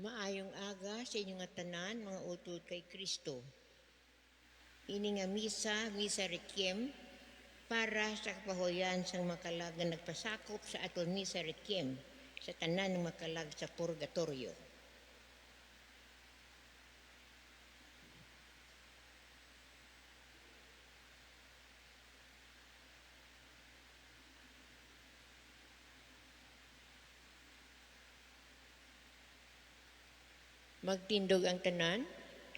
Maayong aga sa inyong nga tanan, mga utod kay Kristo. Ini nga misa requiem, para sa kapahoyan sang makalag nga nagpasakop sa aton misa requiem sa tanan ng makalag sa purgatorio. Magtindog ang tanan,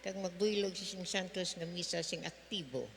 kag magbuylog sa sing santos nga misa sing aktibo.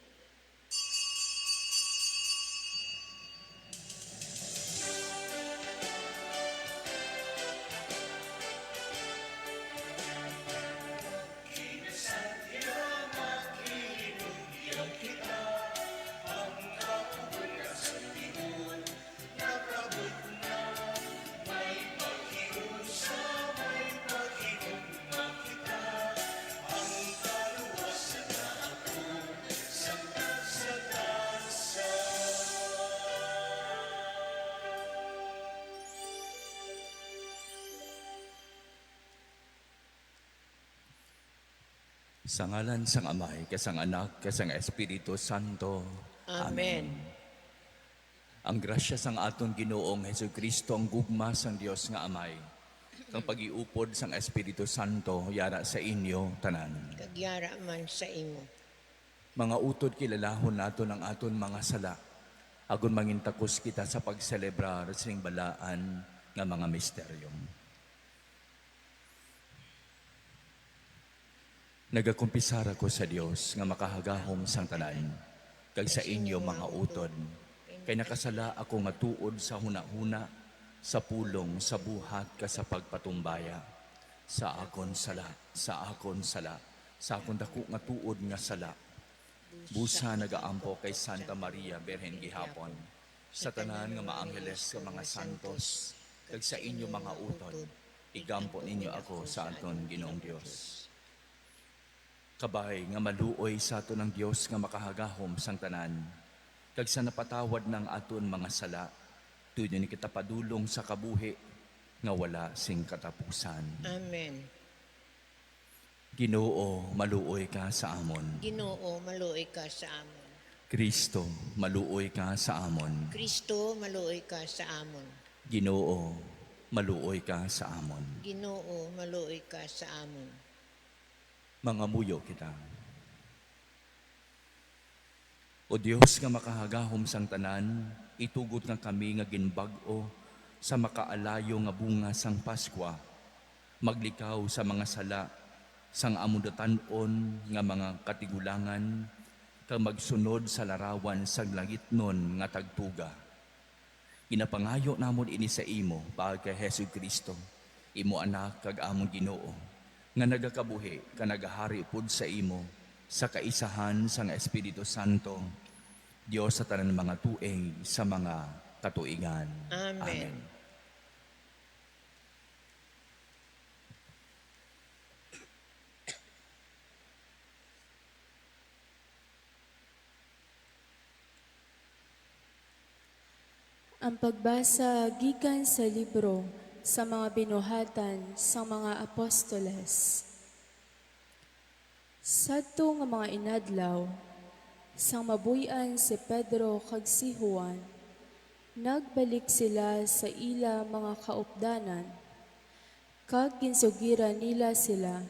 Sa ngalan sang Amay, kasang Anak, kasang Espiritu Santo. Amen. Ang grasya sang aton Ginoong Hesukristo, ang gugma sang Dios nga Amay, kang pag-iupod sang Espiritu Santo, yara sa inyo tanan. Kagyara man sa imo. Mga utod, kilalahon naton ang aton mga sala, agon mangintakos kita sa pagselebrar sing balaan nga mga misteryo. Nagakumpisar ako sa Dios nga makahagahom sang tanan, kag sa inyo mga utod, kay nakasala ako nga tuod sa hunahuna, sa pulong, sa buhat ka sa pagpatumbaya, sa akon sala, sa akon dako nga tuod nga sala. Busa nagaampo kay Santa Maria Birhen gihapon, sa tanan nga maangheles nga mga santos, kag sa inyo mga utod, igampo ninyo ako sa aton Ginoong Dios. Kabay nga maluoy sa aton ng Dios nga makahagahom sang tanan, kag sa napatawad ng aton mga sala, tudyo ni kita padulong sa kabuhi nga wala sing katapusan. Amen. Ginoo, maluoy ka sa amon. Ginoo, maluoy ka sa amon. Kristo, maluoy ka sa amon. Kristo, maluoy ka sa amon. Ginoo, maluoy ka sa amon. Ginoo, maluoy ka sa amon. Mga muyo kita. O Dios nga makahagahom sang tanan, itugot nga kami nga ginbag-o sa makaalayo nga bunga sang Paskwa, maglikaw sa mga sala, sang amudatanon nga mga katigulangan, kag magsunod sa larawan sang langitnon nga tagtuga. Ginapangayo namon ini sa imo, pag kay Hesus Kristo, imo anak kag among Ginoo, nga nagakabuhi ka nagahari pud sa imo, sa kaisahan sang Espiritu Santo, Dios sa tanan mga tuig sa mga katuigan. Amen. Ang pagbasa gikan sa libro sa mga binuhatan sa mga apostoles. Sadto nga mga inadlaw, sang mabuy-an si Pedro kag si Juan, nagbalik sila sa ila mga kaupdanan, kag ginsugiran nila sila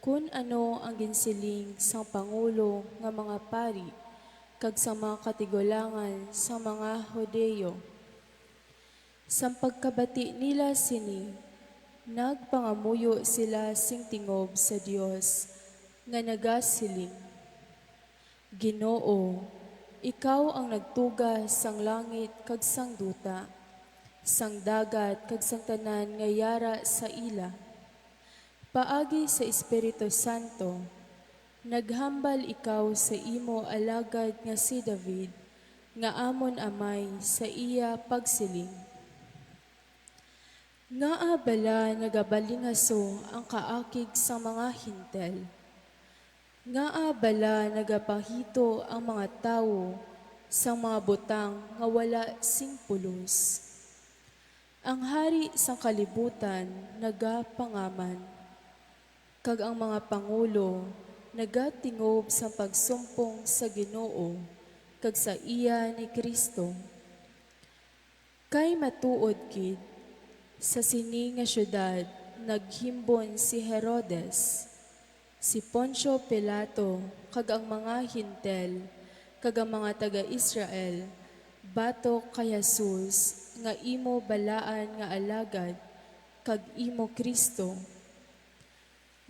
kung ano ang ginsiling sang pangulo nga mga pari kag sa mga katigulangan sa mga Hudeyo. Sa pagkabati nila sini, nagpangamuyo sila sing tingob sa Dios nga nagasiling, Ginoo, ikaw ang nagtuga sang langit kag sang duta, sang dagat kag sang tanan nga yara sa ila. Paagi sa Espiritu Santo, naghambal ikaw sa imo alagad nga si David, nga amon amay sa iya pagsiling. Nga bala nagabalingaso ang kaakig sa mga hintel. Nga bala nagapahito ang mga tawo sa mga butang nga wala sing pulos. Ang hari sa kalibutan nagapangaman, kag ang mga pangulo nagatingob sa pagsumpong sa Ginoo kag sa iya ni Kristo. Kay matuod kid sa sini nga syudad naghimbon si Herodes, si Poncio Pilato kag ang mga hintel kag ang mga taga-Israel batok kay Jesus nga imo balaan nga alagad kag imo Kristo.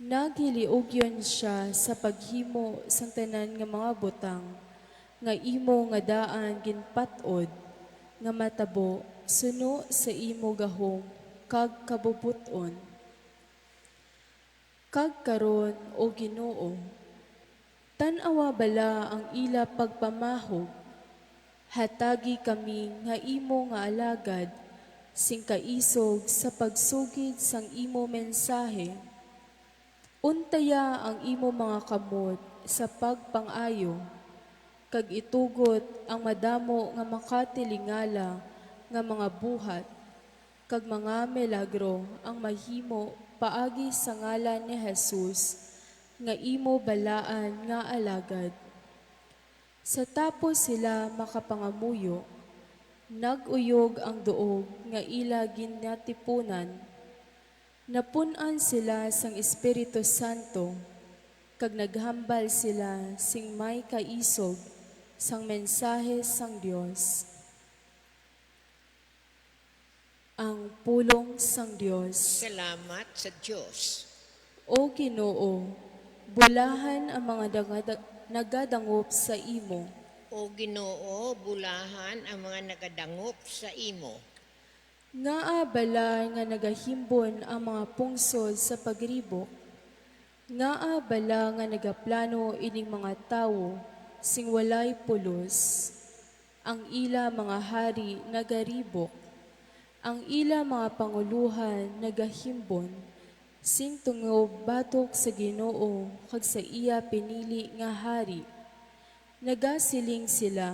Naghiliugyon siya sa paghimo sang tanan nga mga butang nga imo nga daan ginpatod nga matabo suno sa imo gahom kag kabubuton. Kag karon o Ginoo, tan-awa bala ang ila pagpamahog, hatagi kami nga imo nga alagad sing kaisog sa pagsugid sang imo mensahe. Untaya ang imo mga kamot sa pagpangayo, kag itugot ang madamo nga makatilingala nga mga buhat, kag mga milagro ang mahimo paagi sa ngalan ni Jesus nga imo balaan nga alagad. Sa tapos sila makapangamuyo, naguyog ang duog nga ila ginatipunan. Napunan sila sang Espiritu Santo, kag naghambal sila sing may kaisog sang mensahe sang Dios. Ang pulong sang Dios. Salamat sa Diyos. O Ginoo, bulahan ang mga nagadangop sa imo. O Ginoo, bulahan ang mga nagadangop sa imo. Nga bala nga nagahimbon ang mga pungsod sa pagribok. Nga bala nga nagaplano ining mga tawo sing walay pulos. Ang ila mga hari nagaribok. Ang ila mga panguluhan nagahimbon sing tungob batok sa Ginoo kag sa iya pinili nga hari. Nagasiling sila,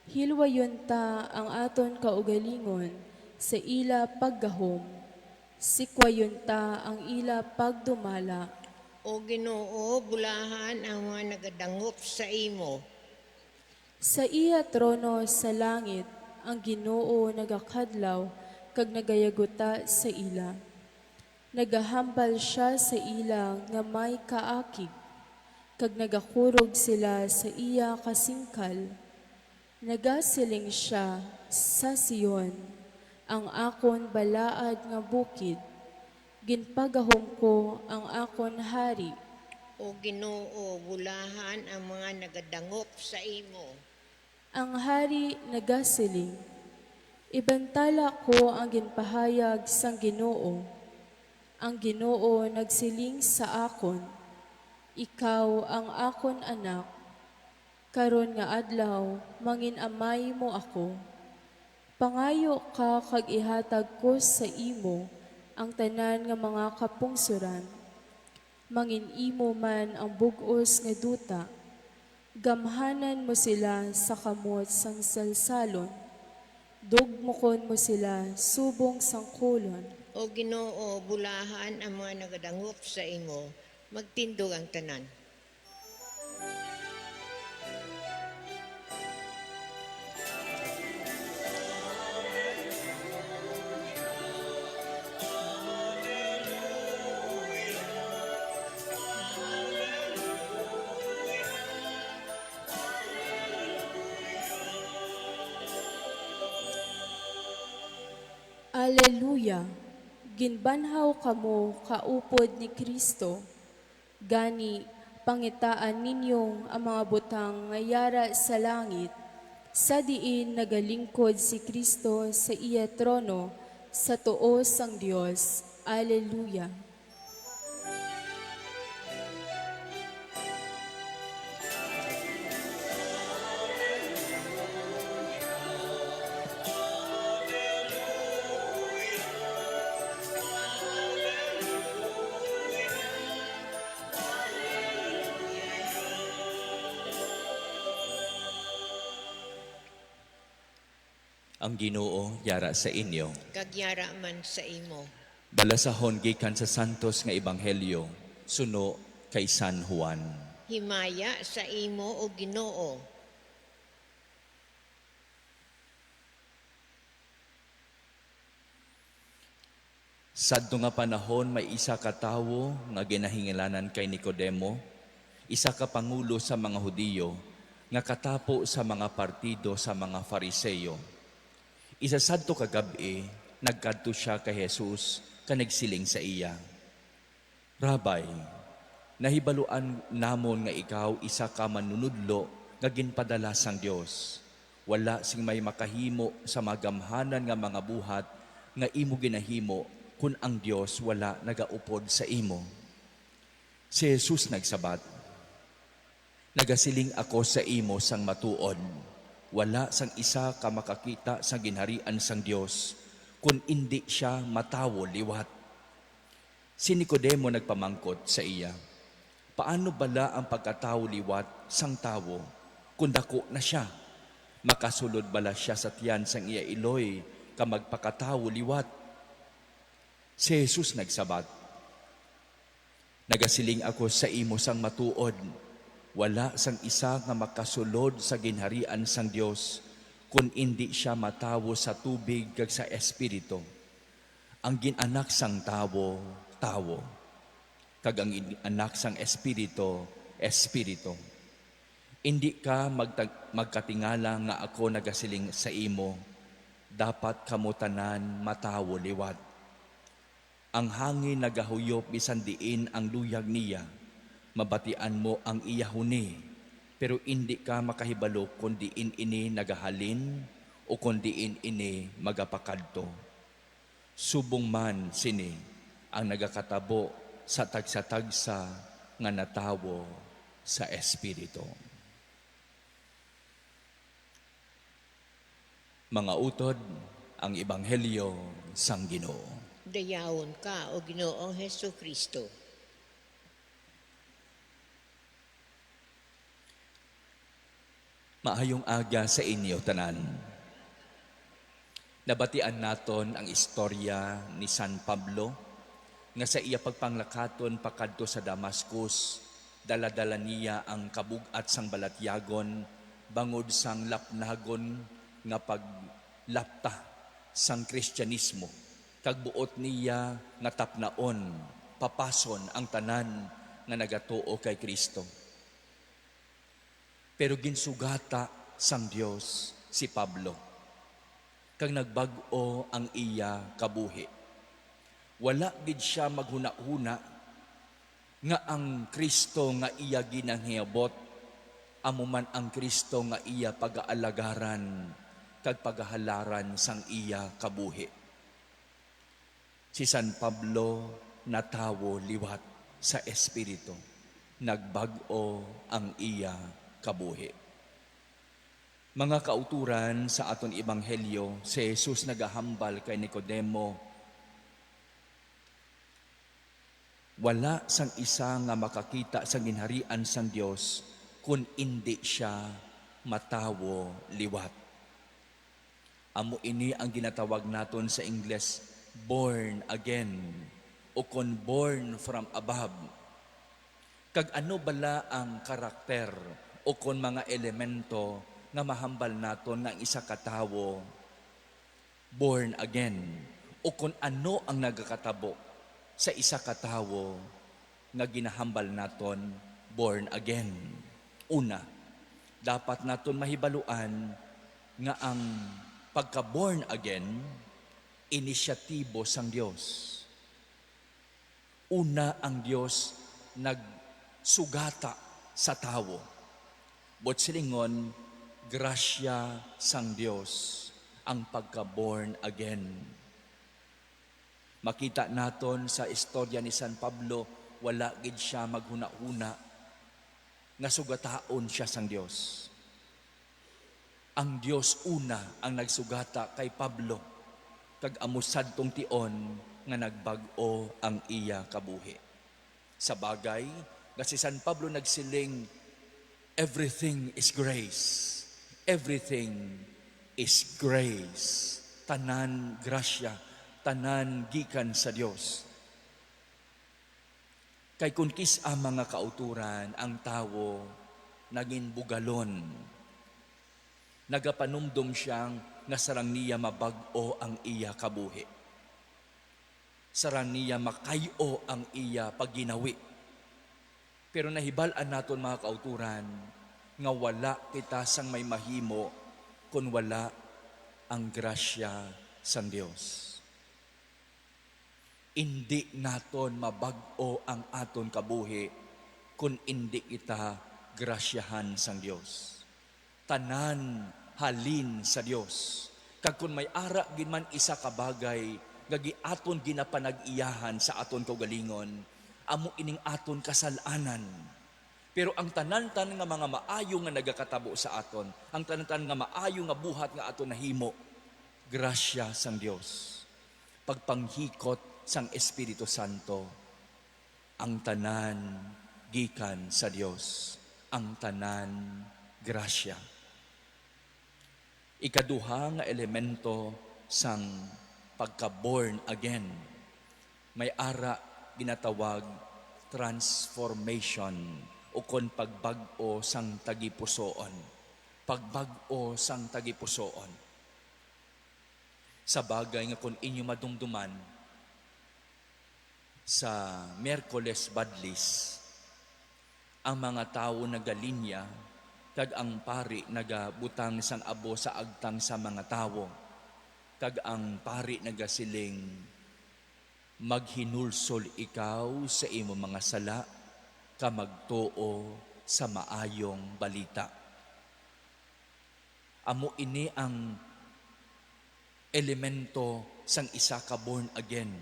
hilwayon ta ang aton kaugalingon sa ila paggahom, sikwayon ta ang ila pagdumala. O Ginoo, bulahan ang mga nagadangop sa imo. Sa iya trono sa langit, ang Ginoo nagakadlaw kag nagayaguta sa ila. Nagahambal siya sa ila nga may kaakig, kag nagakurog sila sa iya kasingkal. Nagasiling siya sa Sion, ang akon balaad nga bukid. Ginpagahom ko ang akon hari. O Ginoo, bulahan ang mga nagadangop sa imo. Ang hari nagasiling, ibantala ko ang ginpahayag sang Ginoo. Ang Ginoo nagsiling sa akon, ikaw ang akon anak. Karon nga adlaw, manginamay mo ako. Pangayo ka kag ihatag ko sa imo ang tanan nga mga kapungsuran. Manginimo man ang bug-os nga duta. Gamhanan mo sila sa kamot sang salsalon. Dugmokon mo sila subong sang kulon. O Ginoo, bulahan ang mga nagadangop sa imo. Magtindog ang tanan. Aleluya! Ginbanhaw kamo kaupod ni Kristo. Gani, pangitaan ninyong ang mga butang nga yara sa langit, sa diin nagalingkod si Kristo sa iya trono, sa tuo sang Dios. Aleluya! Ang Ginoo yara sa inyo. Kagyara man sa imo. Balasahon gikan sa santos nga ebanghelyo suno kay San Juan. Himaya sa imo o Ginoo. Sadto nga panahon may isa ka tawo nga ginahingalanan kay Nicodemo, isa ka pangulo sa mga Hudiyo, nga katapo sa mga partido sa mga Fariseyo. Isa sadto ka gabi, nagkadto siya kay Jesus, kanagsiling sa iya, Rabay, nahibaluan namon nga ikaw isa ka manunudlo nga ginpadala sang Dios. Wala sing may makahimo sa magamhanan nga mga buhat nga imo ginahimo kun ang Dios wala nagaupod sa imo. Si Jesus nagsabat, nagasiling ako sa imo sang matuod. Wala sang isa ka makakita sa ginharian sang Dios kun indi siya matawo liwat. Si Nicodemo nagpamangkot sa iya, paano bala ang pagkatawo liwat sang tawo kung dako na siya? Makasulod bala siya sa tiyan sang iya iloy ka magpakatawo liwat? Si Jesus nagsabat, nagasiling ako sa imo sang matuod, wala sang isa nga makasulod sa ginharian sang Dios kung indi siya matawo sa tubig kag sa espiritu. Ang ginanak sang tawo, tawo, kag ang anak sang espiritu, espiritu. Indi ka magkatingala nga ako nagasiling sa imo, dapat kamutanan matawo liwat. Ang hangin nagahuyop bisan diin ang luyag niya, mabatian mo ang iyahuni, pero indi ka makahibalo kung diin ini nagahalin o kung diin ini magapakadto. Subong man sini ang nagakatabo sa tagsa-tagsa nga natawo sa Espiritu. Mga utod, ang Ebanghelyo sang Ginoo. Dayawon ka o Ginoong Hesus Kristo. Maayong aga sa inyo tanan. Nabatian naton ang istorya ni San Pablo nga sa iya pagpanglakaton pakadto sa Damascus, dala-dala niya ang kabugat sang balatyagon bangod sang lapnagon nga paglapta sang Kristyanismo. Kagbuot niya nga tapnaon, papason ang tanan nga nagatuo kay Kristo. Pero ginsugata sang Dios si Pablo, kag nagbag-o ang iya kabuhi. Wala gid siya maghuna-huna nga ang Kristo nga iya ginanghiyabot, amuman ang Kristo nga iya pag-aalagaran kag paghahalaran sang iya kabuhi. Si San Pablo natawo liwat sa Espiritu, nagbag-o ang iya kabuhi. Mga kauturan sa aton Ebanghelyo, si Jesus nagahambal kay Nicodemo, wala sang isa nga makakita sa ginharian sang Dios kung indi siya matawo liwat. Amo ini ang ginatawag naton sa Ingles, born again, o kung born from above. Kag ano bala ang karakter o kung mga elemento nga mahambal naton nga isa katawo born again, o kung ano ang nagakatabo sa isa katawo nga ginahambal naton born again. Una, dapat naton mahibaluan nga ang pagka-born again, inisyatibo sang Dios. Una ang Dios nagsugata sa tawo. Bot silingon, grasya sang Dios ang pagka-born again. Makita naton sa istorya ni San Pablo, wala gid siya maghuna-huna nga sugataon siya sang Dios. Ang Dios una ang nagsugata kay Pablo, kag amusad tong tion nga nagbag-o ang iya kabuhi. Sa bagay, nga si San Pablo nagsiling, everything is grace. Everything is grace. Tanan grasya, tanan gikan sa Dios. Kay kun kis-a mga kauturan, ang tawo naging bugalon. Nagapanumdum siyang nga sarang niya mabag-o ang iya kabuhi. Sarang niya makayo ang iya pagginawi. Pero nahibalaan naton mga kauturan nga wala kita sang may mahimo kung wala ang grasya sang Dios. Hindi naton mabag-o ang aton kabuhi kung hindi kita grasyahan sang Dios. Tanan halin sa Dios. Kag kung may ara gin man isa ka bagay gagi aton ginapanag-iyahan sa aton kaugalingon, amo ining aton kasalanan. Pero ang tanan-tan nga mga maayo nga nagakatabo sa aton, ang tanan-tan nga maayo nga buhat nga aton nahimo, grasya sang Dios. Pagpanghikot sang Espiritu Santo, ang tanan gikan sa Dios, ang tanan grasya. Ikaduha nga elemento sang pagka-born again, may ara ginatawag transformation o kon pagbag-o sang tagipusoon. Pagbag-o sang tagipusoon. Sa bagay nga kung inyo madumduman sa Miyerkules Badlis, ang mga tao nagalinya kag ang pari nagabutang sang abo sa agtang sa mga tao. Kag ang pari nagasiling, maghinulsol ikaw sa imo mga sala, ka magtuo sa maayong balita. Amo ini ang elemento sang isa ka born again.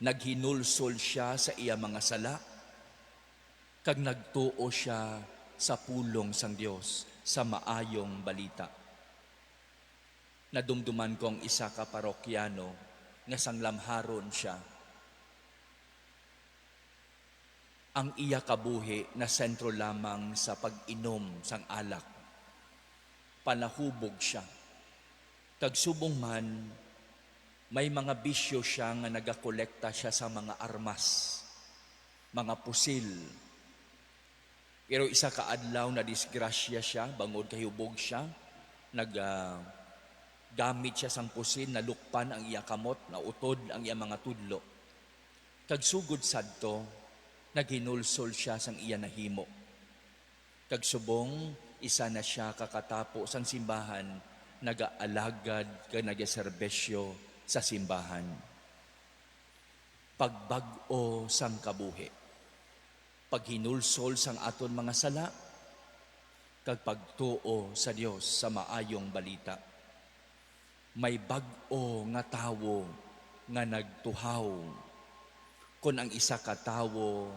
Naghinulsol siya sa iya mga sala, kag nagtuo siya sa pulong sang Dios, sa maayong balita. Nadumduman kong isa ka parokyano nga sanglamharon siya. Ang iya kabuhi na sentro lamang sa pag-inom sang alak. Panahubog siya. Kag subong man, may mga bisyo siya nga nagakolekta siya sa mga armas, mga pusil. Pero isa ka adlaw na disgrasya siya, bangod kahubog siya, gamit siya sang pusil, nalukpan ang iya kamot, nautod ang iya mga tudlo. Kag sugod sadto, naghinulsol siya sang iya nahimo. Kag subong, isa na siya kakatapo sang simbahan, nagaalagad kag nagaserbesyo sa simbahan. Pagbag-o sang kabuhi. Paghinulsol sang aton mga sala, kag pagtuo sa Dios sa maayong balita. May bag-o nga tawo nga nagtuhaw, kung ang isa ka tawo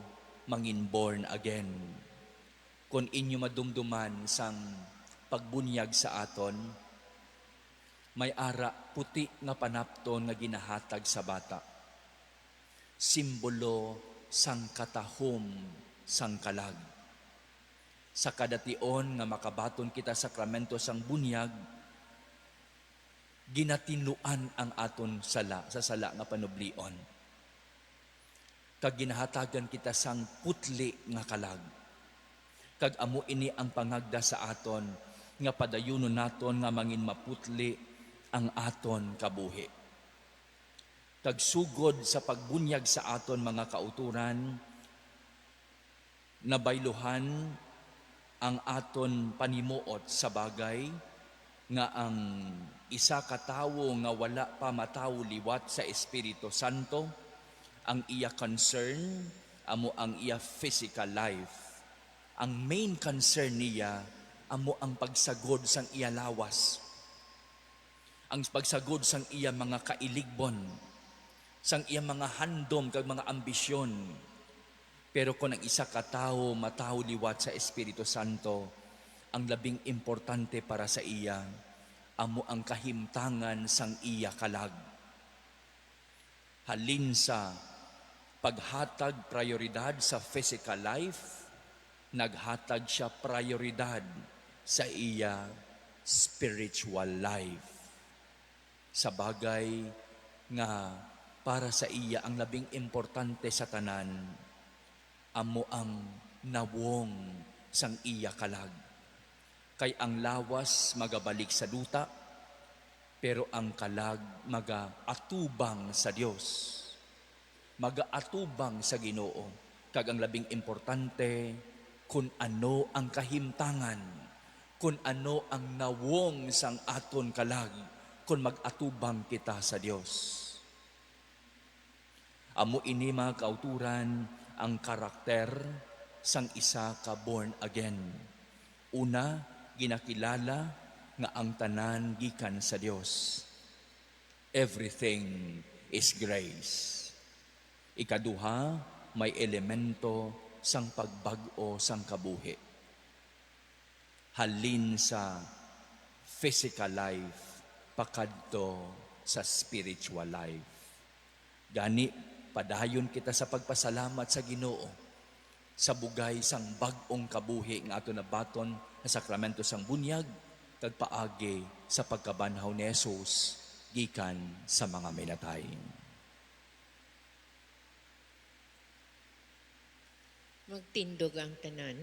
mangin born again. Kung inyo madumduman sang pagbunyag sa aton, may ara puti nga panapton nga ginahatag sa bata. Simbolo sang katahom sang kalag. Sa kadation nga makabaton kita sakramento sang bunyag, ginatinuan ang aton sala sa sala nga panublion. Kag ginahatagan kita sang putli nga kalag. Kag amo ini ang pangagda sa aton nga padayunon naton nga mangin maputli ang aton kabuhi. Kag sugod sa pagbunyag sa aton mga kauturan, nabayluhan ang aton panimuot sa bagay nga ang isa ka tawo nga wala pa matawo liwat sa Espiritu Santo, ang iya concern amo ang iya physical life. Ang main concern niya amo ang pagsagod sang iya lawas, ang pagsagod sang iya mga kailigbon, sang iya mga handom kag mga ambisyon. Pero kung ang isa ka tawo matawo liwat sa Espiritu Santo, ang labing importante para sa iya amo ang kahimtangan sang iya kalag. Halin sa paghatag prioridad sa physical life, naghatag siya prioridad sa iya spiritual life. Sa bagay nga para sa iya ang labing importante sa tanan, amo ang nawong sang iya kalag. Kay ang lawas magabalik sa duta, pero ang kalag magaatubang sa Dios. Magaatubang sa Ginoo. Kag ang labing importante, kung ano ang kahimtangan, kung ano ang nawong sang aton kalag, kung mag-atubang kita sa Dios. Amo ini mga kauturan ang karakter sang isa ka born again. Una, ginakilala nga ang tanan gikan sa Dios. Everything is grace. Ikaduha, may elemento sang pagbag-o sang kabuhi. Halin sa physical life, pakadto sa spiritual life. Gani, padayon kita sa pagpasalamat sa Ginoo sa bugay sang bag-ong kabuhi nga ato nabaton na sakramento sang bunyag kag paagi sa pagkabanhaw ni Jesus gikan sa mga minatay. Magtindog ang tanan.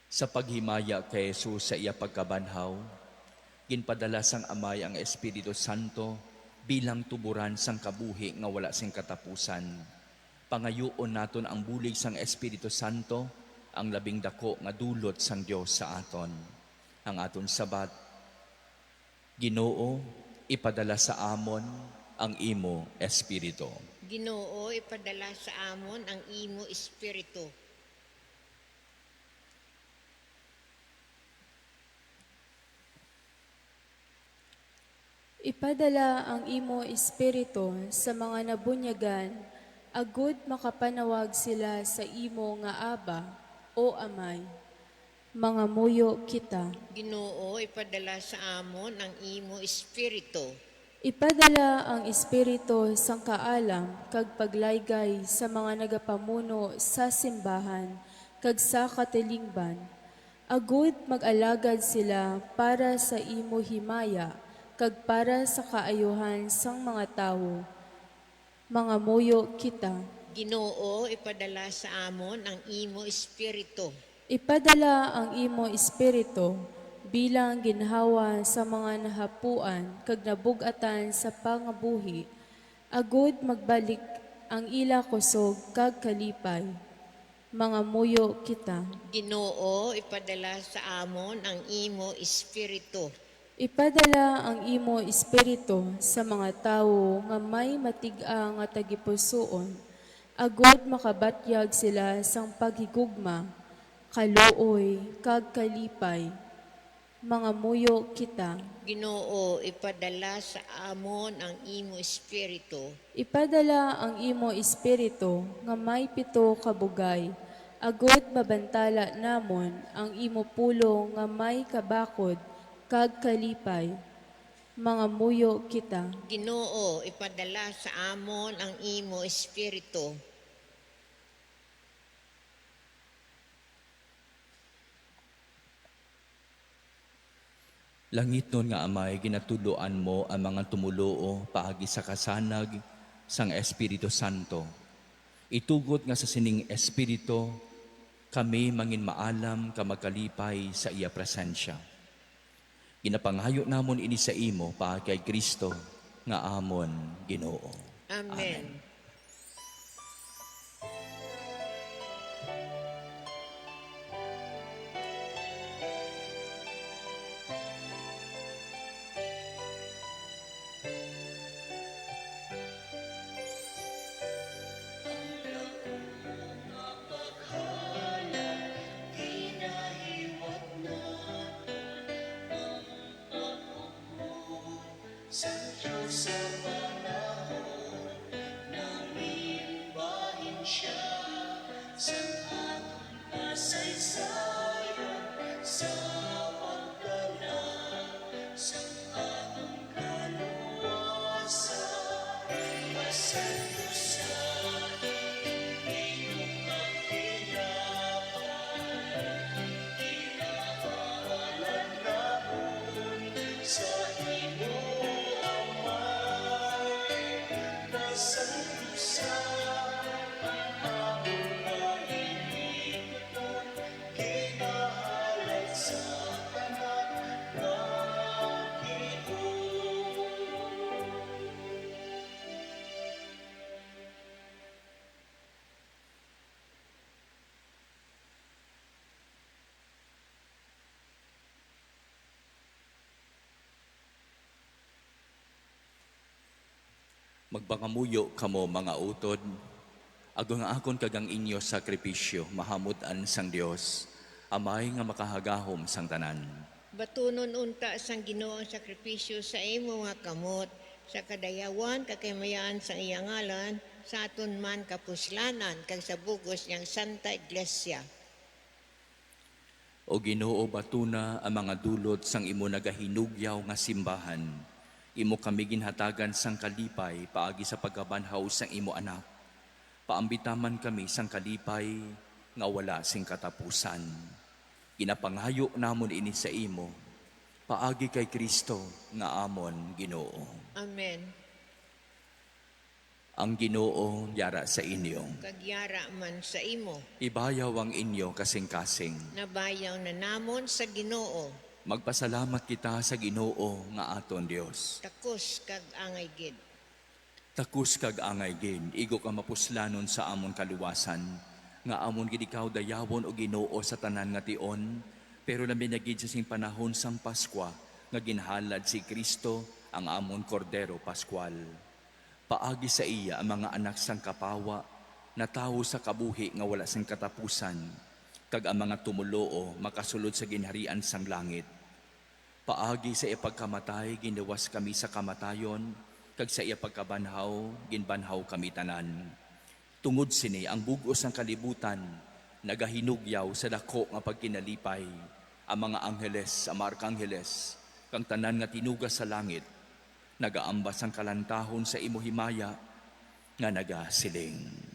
Sa paghimaya kay Jesus sa iya pagkabanhaw, ginpadala sang Amay ang Espiritu Santo bilang tuburan sang kabuhi nga wala sing katapusan. Pangayuon naton ang bulig sang Espiritu Santo, ang labing dako nga dulot sang Dios sa aton. Ang aton sabat, Ginoo, ipadala sa amon ang imo Espiritu. Ginoo, ipadala sa amon ang imo espiritu. Ipadala ang imo espiritu sa mga nabunyagan, agud makapanawag sila sa imo nga Aba o Amay. Mga muyo kita. Ginoo, ipadala sa amon ang imo espiritu. Ipadala ang espiritu sang kaalam kag paglaygay sa mga nagapamuno sa simbahan kag sa katilingban. Agud mag-alagad sila para sa imo himaya kag para sa kaayuhan sang mga tawo. Mga muyo kita. Ginoo, ipadala sa amon ang imo espiritu. Ipadala ang imo espiritu bilang ginhawa sa mga nahapuan kag nabugatan sa pangabuhi. Agud magbalik ang ila kusog kag kalipay. Mga muyo kita. Ginoo, ipadala sa amon ang imo espiritu. Ipadala ang imo espiritu sa mga tawo nga may matig-a nga tagipusoon, agud makabatyag sila sang paghigugma, kaluoy, kag kalipay. Mga muyo kita. Ginoo, ipadala sa amon ang imo espiritu. Ipadala ang imo espiritu nga may pito kabugay, agud mabantala namon ang imo pulo nga may kabakod, kag kalipay. Mga muyo kita. Ginoo, ipadala sa amon ang imo espiritu. Langit nun nga Amay, ginatuluan mo ang mga tumuloo paagi sa kasanag sang Espiritu Santo. Itugot nga sa sining Espiritu, kami mangin maalam ka magkalipay sa iya presensya. Ginapanghayo namon ini sa imo pa kay Kristo nga amon Ginoo. Amen. Magpangamuyo kamo mga utod, agong akon kagang inyo sakripisyo, mahamutan sang Dios, amay nga makahagahom sang tanan. Batunon unta sang Ginoo ang sakripisyo sa imo nga kamot, sa kadayawan kakaymayan sa iyang ngalan, sa aton man kapuslanan, kag sa bugos niyang Santa Iglesia. O Ginoo batuna ang mga dulot sang imo nagahinugyaw nga simbahan. Imo kami ginhatagan sang kalipay paagi sa pagkabanhaw sang imo anak. Paambitaman kami sang kalipay nga wala sing katapusan. Ginapangayo namon ini sa imo, paagi kay Kristo nga amon Ginoo. Amen. Ang Ginoo yara sa inyo. Kagyara man sa imo, Ibayaw ang inyo kasing-kasing. nabayaw na namon sa Ginoo, Magpasalamat kita sa Ginoo nga aton Dios. takos kag angay gid. Takus kag angay gid, igo ka mapuslanon sa amon kaluwasan, nga amon gid ikaw dayawon o Ginoo sa tanan nga tion, pero labi na gid sa sing panahon sang Paskwa, nga ginhalad si Kristo ang amon kordero Paskwal. Paagi sa iya ang mga anak sang kapawa, na tawo sa kabuhi nga wala sang katapusan, kag ang mga tumuloo makasulod sa ginharian sang langit. Paagi sa ipagkamatay, ginawas kami sa kamatayon, kag sa iya pagkabanhaw, ginbanhaw kami tanan. Tungod sini ang bugos ng kalibutan, nagahinugyaw sa dako nga pagkinalipay, ang mga angheles, ang mga arkangheles, kang tanan nga tinugas sa langit, nagaambas ang kalantahon sa imo himaya, nga nagasiling.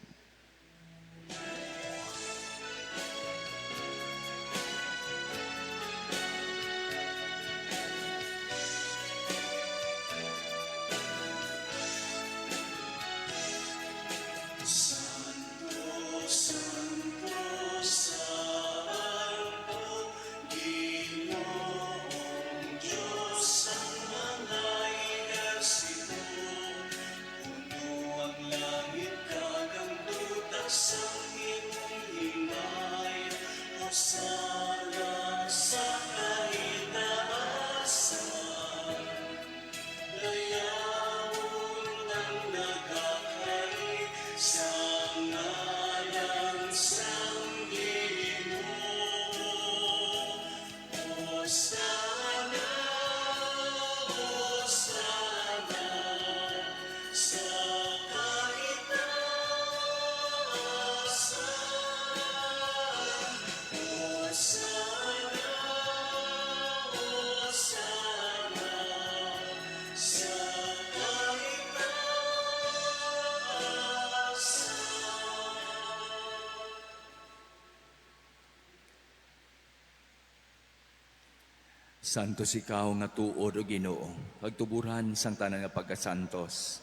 Santos ikaw nga tuod o Ginoo, pagtuburan sang tanan nga pagkasantos.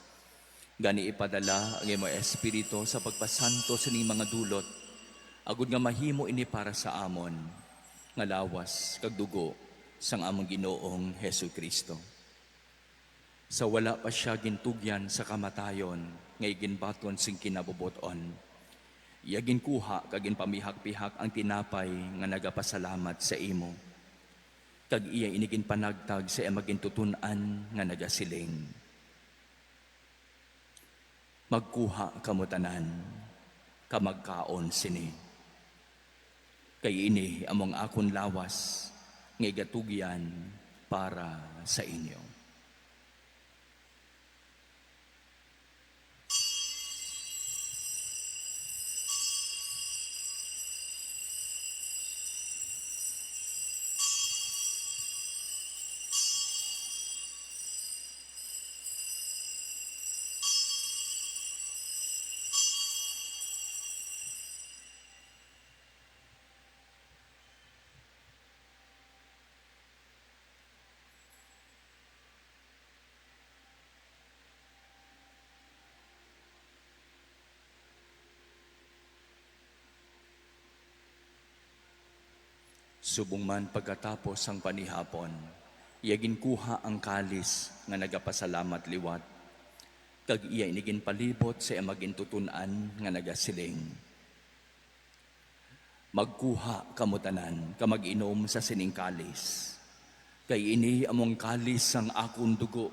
Gani ipadala ang imo espiritu sa pagpasanto sa ning mga dulot, agud nga mahimo ini para sa amon, nga lawas kag dugo sang among Ginoong Hesukristo. Sa wala pa siya gintugyan sa kamatayon, nga ginbaton sing kinabubuton. Iya ginkuha kag ginpamihak-pihak ang tinapay nga nagapasalamat sa imo. Kag iya inigin panagtag sa magintutunan nga nagasiling. Magkuha kamo tanan, kamagkaon sini. Kay ini among akon lawas, nga igatugyan para sa inyo. Subong man pagkatapos ang panihapon, iya ginkuha ang kalis nga nagapasalamat liwat, kag iya inigin palibot sa magintutunan nga nagasiling. Magkuha kamo tanan, kamag-inom sa sining kalis. Kay ini among kalis sang akong dugo,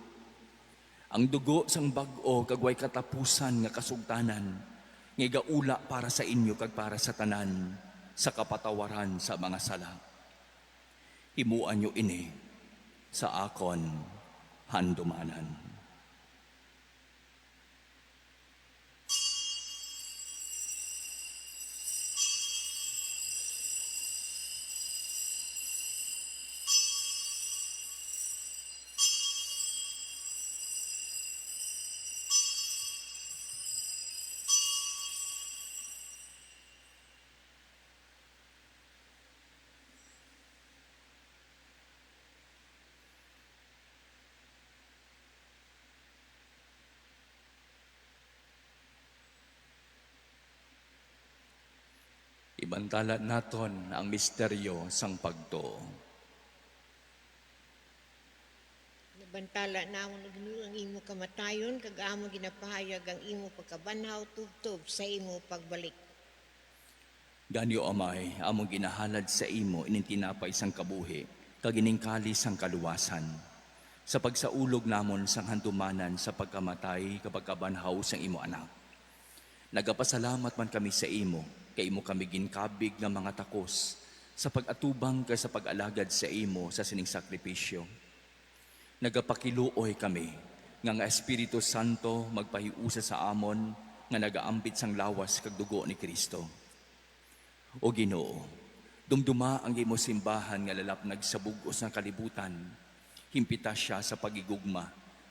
Ang dugo sang bag-o kagway katapusan nga kasugtanan, nga igaula para sa inyo kag para sa tanan, sa kapatawaran sa mga sala. Himuan nyo ini sa akon handumanan. Ibantala naton ang misteryo sang pagtuo. Nabantala na mo ang imo kamatayon, kag amo ginapahayag ang imo pagkabanhaw tubtob sa imo pagbalik. Ganyo amay, among ginahalad sa imo inintinapay sang kabuhi, kag iningkali sang kaluwasan. Sa pagsaulog namon sang handumanan sa pagkamatay kapag kabanhaw sang imo anak. Nagapasalamat man kami sa imo, kay imo kami ginkabig nga mga takos, sa pag-atubang ka sa pag-alagad sa imo sa sining sakripisyo. Nagapakiluoy kami, nga Espiritu Santo magpahiusa sa amon, nga nagaambit sang lawas kag dugo ni Kristo. O Ginoo, dumduma ang imo simbahan nga lalapnag sa bugos ng kalibutan, himpita siya sa pagigugma,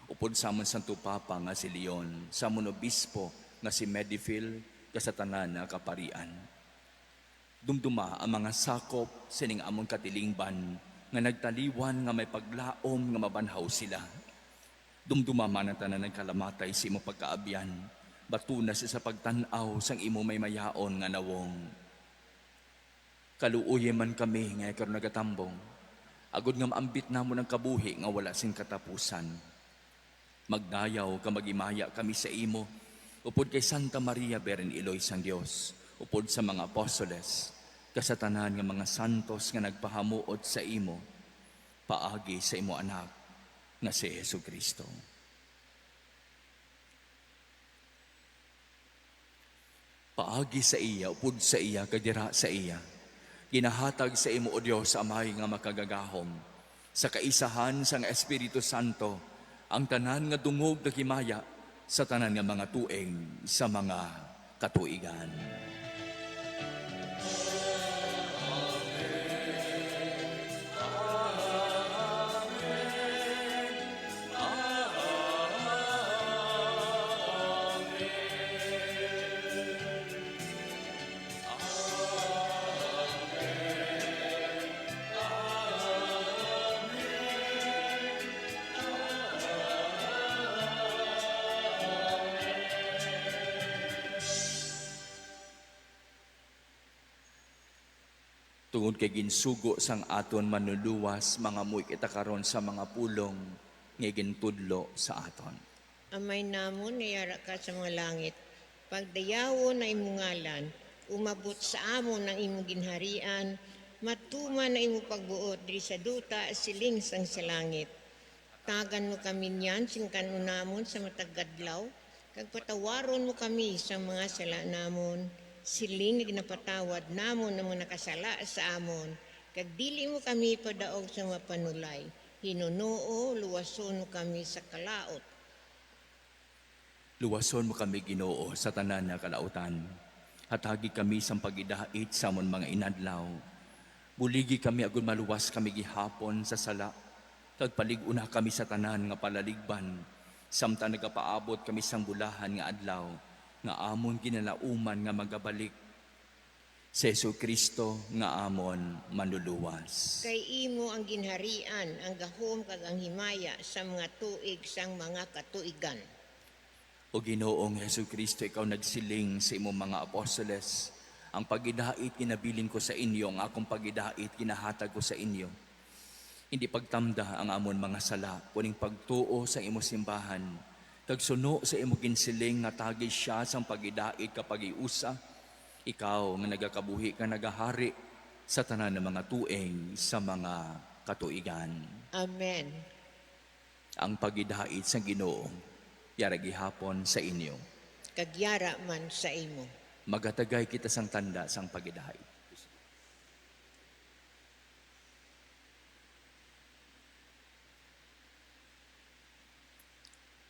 upod samon Santo Papa nga si Leon, samon Obispo nga si Medifil, kasatanan na kaparian. Dumduma ang mga sakop sining among katilingban, nga nagtaliwan nga may paglaom nga mabanhaw sila. Dumduma man ang tanan ng kalamatay sa imo pagkaabyan, batuna sa pagtanaw sang imo may mayaon nga nawong. Kaluoy man kami nga ikaw nagatambong, agod nga maambit namo ng kabuhi nga wala sing katapusan. Magdayaw ka magimaya kami sa imo, upod kay Santa Maria Beren Iloy sang Dios, upod sa mga apostoles, kasatanan nga mga santos nga nagpahamuot sa imo, paagi sa imo anak nga si Jesucristo. Paagi sa iya, upod sa iya, kadira sa iya, ginahatag sa imo o Dios amay nga makagagahom, sa kaisahan sang Espiritu Santo, ang tanan nga dungog na himaya, sa tanan nga mga tueng sa mga katuigan. Tungod kay ginsugo sang aton manluluwas, mga muy kita karon sa mga pulong nga gintudlo sa aton. Amay namon nayara ka sa mga langit, pagdayawo na imong ngalan, umabot sa amon ang imong ginharian, matuman na imong pagbuot diri sa duta siling sang sa langit. Tagan mo kami niyan sing kanunamon sa matagadlaw, kag patawaron mo kami sa mga sala namon, siling nga ginapatawad namon ng mga nakasala sa amon, kag dili mo kami padaog sa mapanulay, hinunoo luwason mo kami sa kalaot. Luwason mo kami Ginoo sa tanan nga kalautan. Hatagi kami sa pagidait sa amon mga inadlaw. Buligi kami agud maluwas kami gihapon sa sala. Kag palig-una kami sa tanan nga palaligban. Samtang nagapaabot kami sang bulahan nga adlaw, nga amon ginalauman nga magabalik. Si Jesucristo nga amon manluluwas. Kay imo ang ginharian, ang gahom kag ang himaya sa mga tuig sang mga katuigan. O Ginoong Jesucristo, ikaw nagsiling sa imong mga apostoles, ang pagidait kinabilin ko sa inyo, ang akong pagidait kinahatag ko sa inyo. Hindi pagtamda ang amon mga sala, kuning pagtuo sa imo simbahan, tagsuno sa imo ginsiling nga tagi siya sang pagidait kapag iusa, ikaw nga nagakabuhi ka nagahari sa tanan ng mga tueng sa mga katuigan. Amen. ang pagidait sa Ginoo yara gihapon sa inyo. Kagyara man sa imo. Magatagay kita sang tanda sang pagidait.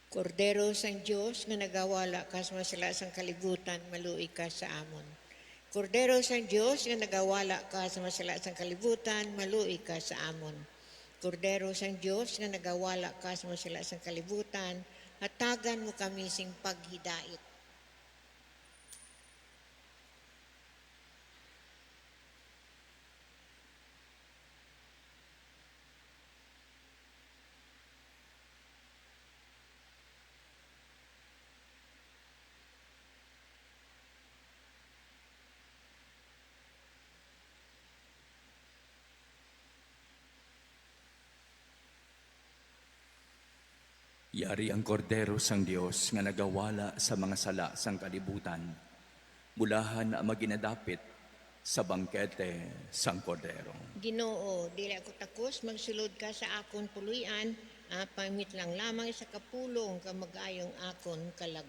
Kordero sang Dios nga nagawala ka sa masala sang kalibutan, maluoy ka sa amon. Kordero sang Dios nga nagawala ka sa masala sang kalibutan, maluoy ka sa amon. Kordero sang Dios nga nagawala ka sa masala sang kalibutan, hatagan mo kami sing paghidait. Yari ang kordero sang Dios nga nagawala sa mga sala sang kalibutan. Mulahan na maginadapit sa bangkete sang kordero. Ginoo, dili ako takos, magsulod ka sa akon puluyan, pamit lang lamang sa kapulong ka mag-ayong akon kalag.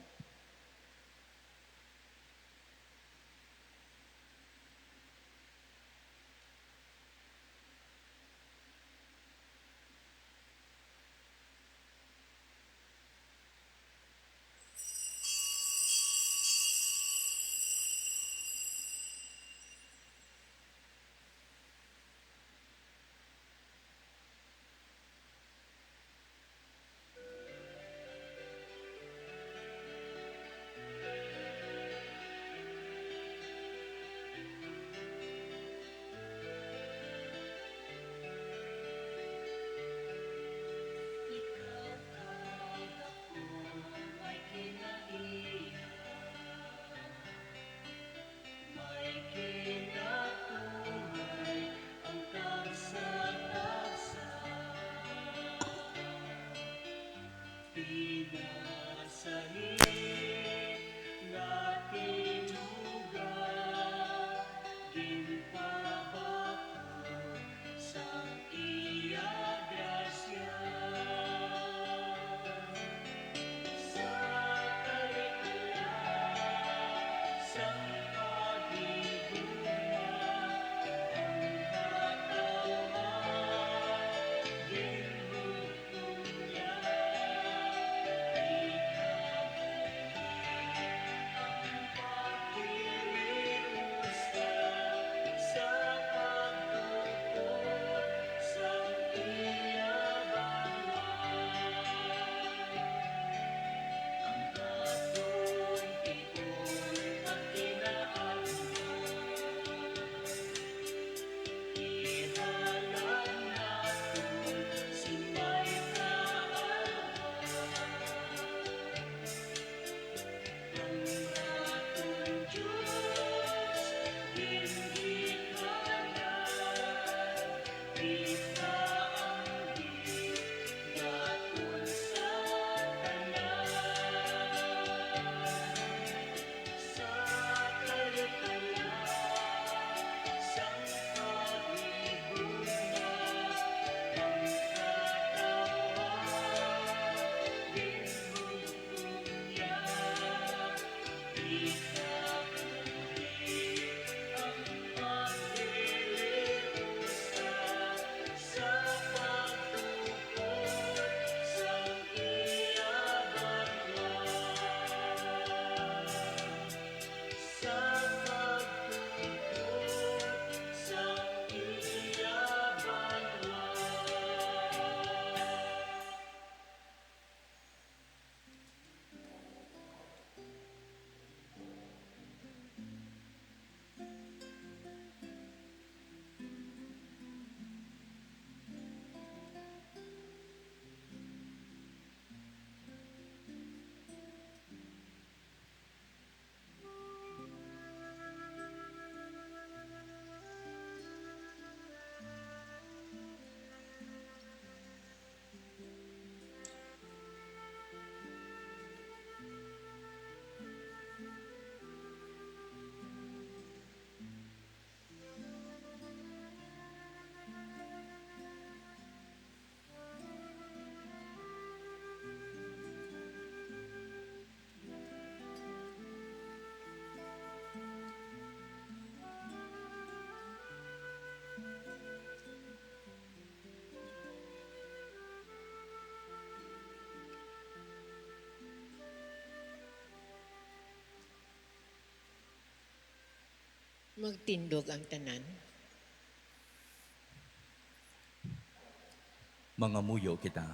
Magtindog ang tanan. Mga muyo kita.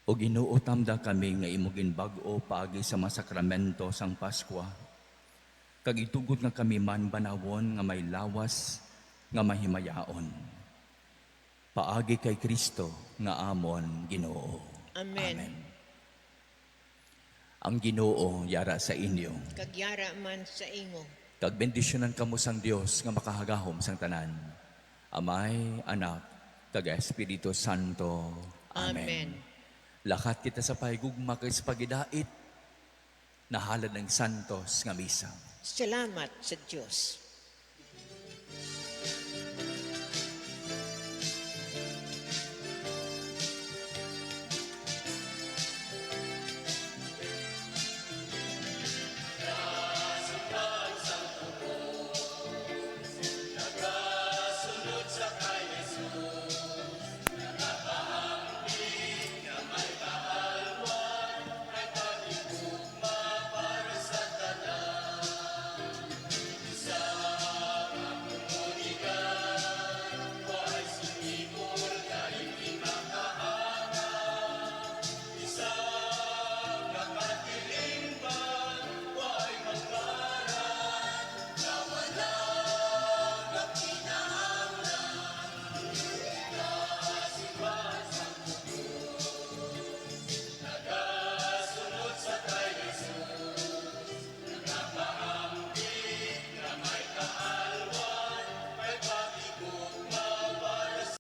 O ginuutamda kami nga imugin bag-o paagi sa mga sakramento sang Paskwa. Kag itugod nga kami man banawon nga may lawas nga mahimayaon. Paagi kay Kristo nga amon Ginoo. Amen. Ang Ginoo yara sa inyo. Kagyara man sa imo. Kag bendisyonan kamo sang Dios nga makahagahom sang tanan. Amay, Anak, kag Espiritu Santo. Amen. Lakat kita sa pahigugma kay sa pagidait, nahalad ng santos nga misa. Salamat sa Diyos.